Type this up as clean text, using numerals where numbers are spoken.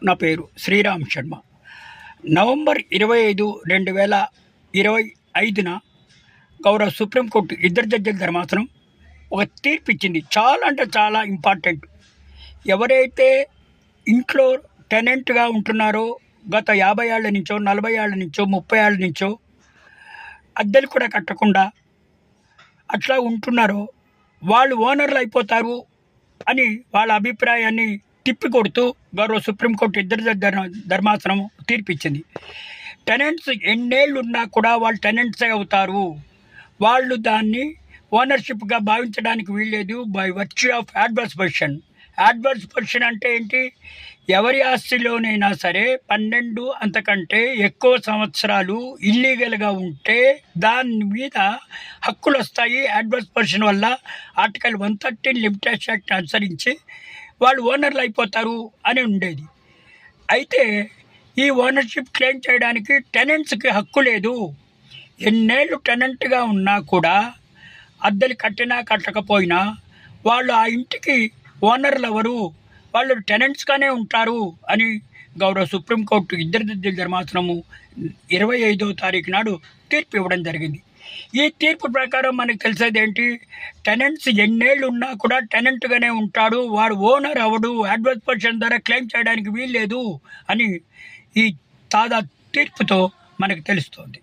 నా పేరు శ్రీరామ్ శర్మ. నవంబర్ 25, 2025న గౌరవ సుప్రీంకోర్టు ఇద్దరు జడ్జిల ధర్మాసనం ఒక తీర్పు ఇచ్చింది. చాలా అంటే చాలా ఇంపార్టెంట్. ఎవరైతే ఇంట్లో టెనెంట్గా ఉంటున్నారో గత 50 ఏళ్ల నుంచో, 40 ఏళ్ల నుంచో, 30 ఏళ్ల నుంచో అద్దెలు కూడా కట్టకుండా అట్లా ఉంటున్నారో వాళ్ళు ఓనర్లు అయిపోతారు అని వాళ్ళ అభిప్రాయాన్ని తిప్పికొడుతూ గౌరవ సుప్రీంకోర్టు ఇద్దరు ధర్మాసనం తీర్పిచ్చింది. టెనెంట్స్ ఎన్నేళ్ళు ఉన్నా కూడా వాళ్ళు టెనెంట్సే అవుతారు. వాళ్ళు దాన్ని ఓనర్షిప్గా భావించడానికి వీల్లేదు by virtue of adverse position. Adverse position అంటే ఏంటి? ఎవరి ఆస్తిలోనైనా సరే 12 అంతకంటే ఎక్కువ సంవత్సరాలు ఇల్లీగల్గా ఉంటే దాని మీద హక్కులు వస్తాయి. అడ్వర్స్ పొజిషన్ వల్ల ఆర్టికల్ 113 లిమిటేషన్ యాక్ట్ అనుసరించి వాళ్ళు ఓనర్లు అయిపోతారు అని ఉండేది. అయితే ఈ ఓనర్షిప్ క్లెయిమ్ చేయడానికి టెనెంట్స్కి హక్కు లేదు. ఎన్నేళ్ళు టెనెంట్గా ఉన్నా కూడా అద్దెలు కట్టినా కట్టకపోయినా వాళ్ళు ఆ ఇంటికి ఓనర్లు ఎవరు, వాళ్ళు టెనెంట్స్గానే ఉంటారు అని గౌరవ సుప్రీంకోర్టు ఇద్దరు జడ్జిల ధర్మాసనము 25వ తారీఖు నాడు తీర్పు ఇవ్వడం జరిగింది. ఈ తీర్పు ప్రకారం మనకు తెలిసేది ఏంటి? టెనెంట్స్ ఎన్నేళ్ళు ఉన్నా కూడా టెనెంట్గానే ఉంటాడు, వాడు ఓనర్ అవడు, అడ్వర్స్ పొజిషన్ ద్వారా క్లెయిమ్ చేయడానికి వీల్లేదు అని ఈ తాజా తీర్పుతో మనకు తెలుస్తోంది.